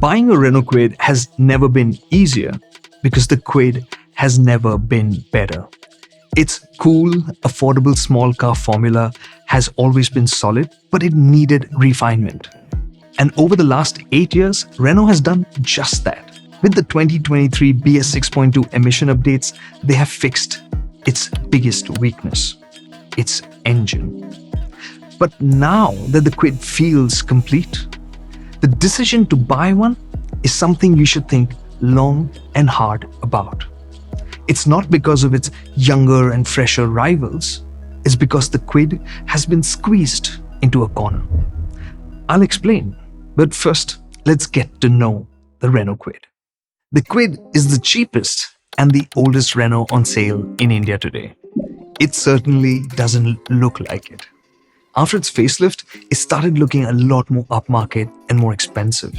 Buying a Renault Kwid has never been easier because the Kwid has never been better. Its cool, affordable small car formula has always been solid, but it needed refinement. And over the last 8 years, Renault has done just that. With the 2023 BS 6.2 emission updates, they have fixed its biggest weakness, its engine. But now that the Kwid feels complete, the decision to buy one is something you should think long and hard about. It's not because of its younger and fresher rivals, it's because the Kwid has been squeezed into a corner. I'll explain, but first, let's get to know the Renault Kwid. The Kwid is the cheapest and the oldest Renault on sale in India today. It certainly doesn't look like it. After its facelift, it started looking a lot more upmarket and more expensive.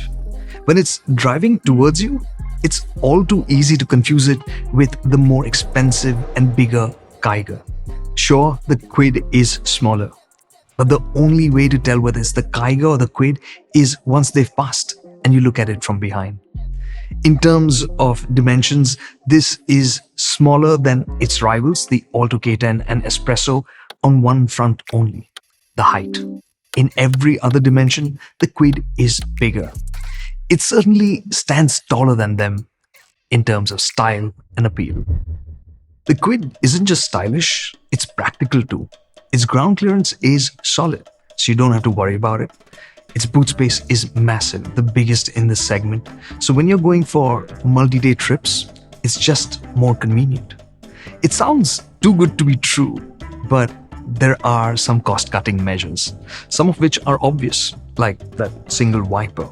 When it's driving towards you, it's all too easy to confuse it with the more expensive and bigger Kiger. Sure, the Kwid is smaller, but the only way to tell whether it's the Kiger or the Kwid is once they've passed and you look at it from behind. In terms of dimensions, this is smaller than its rivals, the Alto K10 and Espresso, on one front only, the height. In every other dimension, the Kwid is bigger. It certainly stands taller than them in terms of style and appeal. The Kwid isn't just stylish, it's practical too. Its ground clearance is solid, so you don't have to worry about it. Its boot space is massive, the biggest in this segment. So when you're going for multi-day trips, it's just more convenient. It sounds too good to be true, but there are some cost-cutting measures, some of which are obvious, like that single wiper.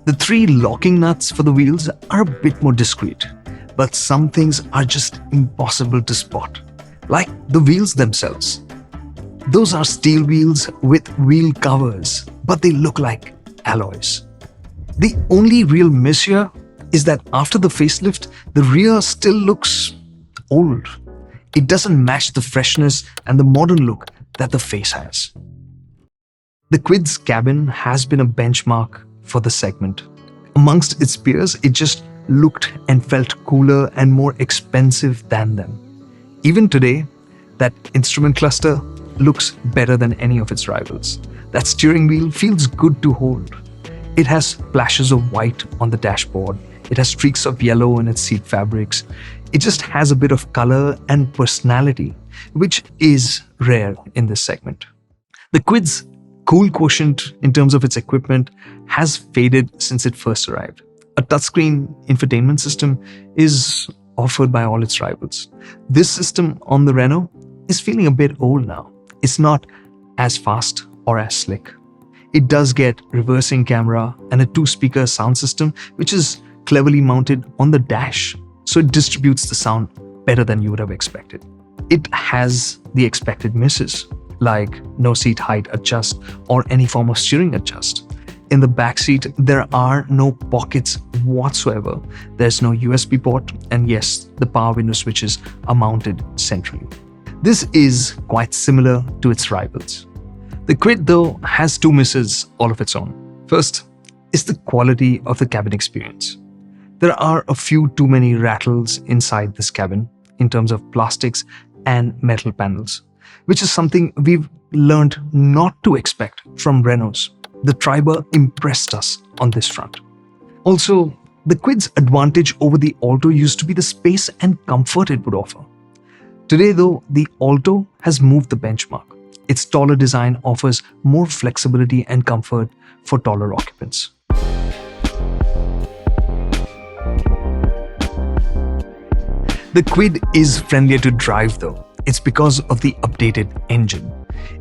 The 3 locking nuts for the wheels are a bit more discreet, but some things are just impossible to spot, like the wheels themselves. Those are steel wheels with wheel covers, but they look like alloys. The only real miss here is that after the facelift, the rear still looks old. It doesn't match the freshness and the modern look that the face has. The Kwid's cabin has been a benchmark for the segment. Amongst its peers, it just looked and felt cooler and more expensive than them. Even today, that instrument cluster looks better than any of its rivals. That steering wheel feels good to hold. It has splashes of white on the dashboard. It has streaks of yellow in its seat fabrics. It just has a bit of color and personality, which is rare in this segment. The Kwid's cool quotient in terms of its equipment has faded since it first arrived. A touchscreen infotainment system is offered by all its rivals. This system on the Renault is feeling a bit old now. It's not as fast or as slick. It does get reversing camera and a 2-speaker sound system, which is cleverly mounted on the dash, so it distributes the sound better than you would have expected. It has the expected misses, like no seat height adjust or any form of steering adjust. In the backseat, there are no pockets whatsoever. There's no USB port, and yes, the power window switches are mounted centrally. This is quite similar to its rivals. The Kwid, though, has 2 misses all of its own. First is the quality of the cabin experience. There are a few too many rattles inside this cabin in terms of plastics and metal panels, which is something we've learned not to expect from Renaults. The Triber impressed us on this front. Also, the Kwid's advantage over the Alto used to be the space and comfort it would offer. Today, though, the Alto has moved the benchmark. Its taller design offers more flexibility and comfort for taller occupants. The Kwid is friendlier to drive though. It's because of the updated engine.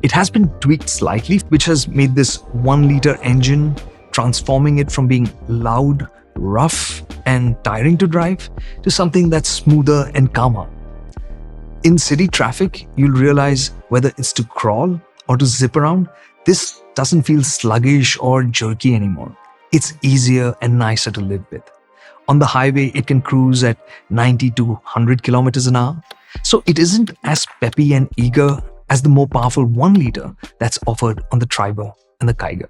It has been tweaked slightly, which has made this 1-liter engine, transforming it from being loud, rough, and tiring to drive to something that's smoother and calmer. In city traffic, you'll realize whether it's to crawl or to zip around, this doesn't feel sluggish or jerky anymore. It's easier and nicer to live with. On the highway, it can cruise at 90 to 100 kilometers an hour. So it isn't as peppy and eager as the more powerful 1-liter that's offered on the Triber and the Kiger.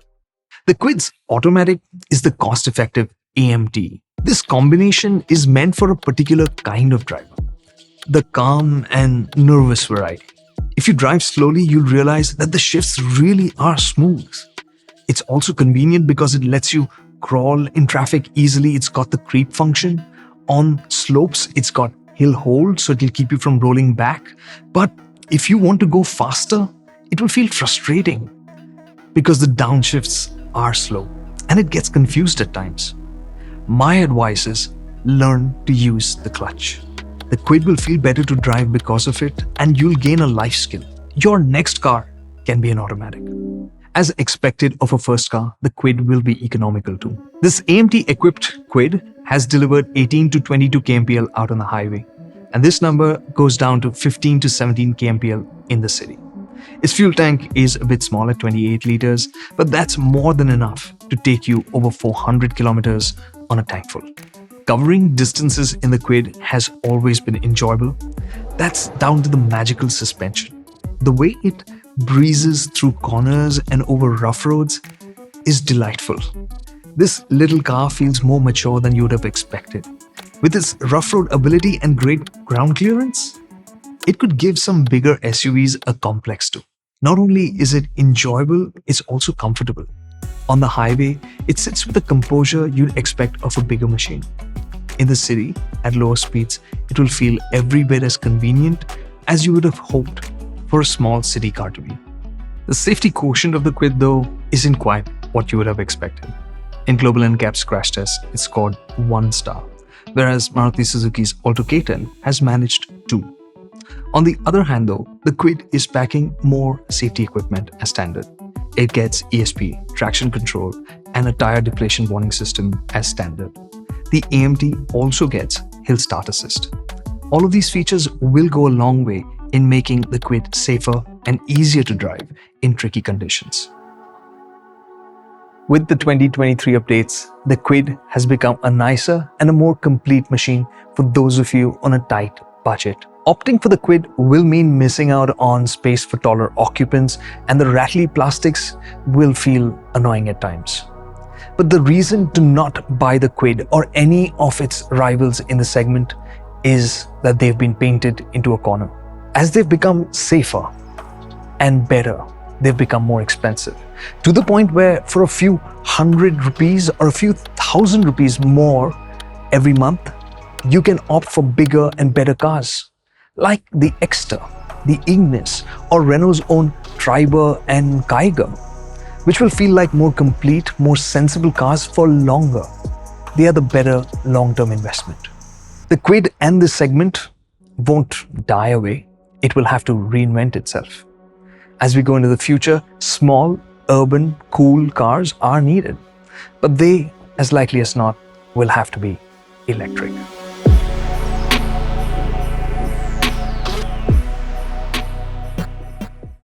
The Kwid's automatic is the cost-effective AMT. This combination is meant for a particular kind of driver, the calm and nervous variety. If you drive slowly, you'll realize that the shifts really are smooth. It's also convenient because it lets you crawl in traffic easily. It's got the creep function. On slopes, it's got hill hold, so it'll keep you from rolling back. But if you want to go faster, it will feel frustrating because the downshifts are slow and it gets confused at times. My advice is learn to use the clutch. The Kwid will feel better to drive because of it, and you'll gain a life skill. Your next car can be an automatic. As expected of a first car, the Kwid will be economical too. This AMT-equipped Kwid has delivered 18 to 22 kmpl out on the highway, and this number goes down to 15 to 17 kmpl in the city. Its fuel tank is a bit small at 28 liters, but that's more than enough to take you over 400 kilometers on a tank full. Covering distances in the Kwid has always been enjoyable. That's down to the magical suspension. The way it breezes through corners and over rough roads is delightful. This little car feels more mature than you would have expected. With its rough road ability and great ground clearance, it could give some bigger SUVs a complex too. Not only is it enjoyable, it's also comfortable. On the highway, it sits with the composure you'd expect of a bigger machine. In the city, at lower speeds, it will feel every bit as convenient as you would have hoped for a small city car to be. The safety quotient of the Kwid, though, isn't quite what you would have expected. In Global NCAP's crash test, it scored 1 star, whereas Maruti Suzuki's Alto K10 has managed 2. On the other hand, though, the Kwid is packing more safety equipment as standard. It gets ESP, traction control, and a tire deflation warning system as standard. The AMT also gets hill start assist. All of these features will go a long way in making the Kwid safer and easier to drive in tricky conditions. With the 2023 updates, the Kwid has become a nicer and a more complete machine for those of you on a tight budget. Opting for the Kwid will mean missing out on space for taller occupants, and the rattly plastics will feel annoying at times. But the reason to not buy the Kwid or any of its rivals in the segment is that they've been painted into a corner. As they've become safer and better, they've become more expensive, to the point where for a few hundred rupees or a few thousand rupees more every month, you can opt for bigger and better cars like the Exter, the Ignis, or Renault's own Triber and Kiger, which will feel like more complete, more sensible cars for longer. They are the better long-term investment. The Kwid and this segment won't die away. It will have to reinvent itself. As we go into the future, small, urban, cool cars are needed, but they, as likely as not, will have to be electric.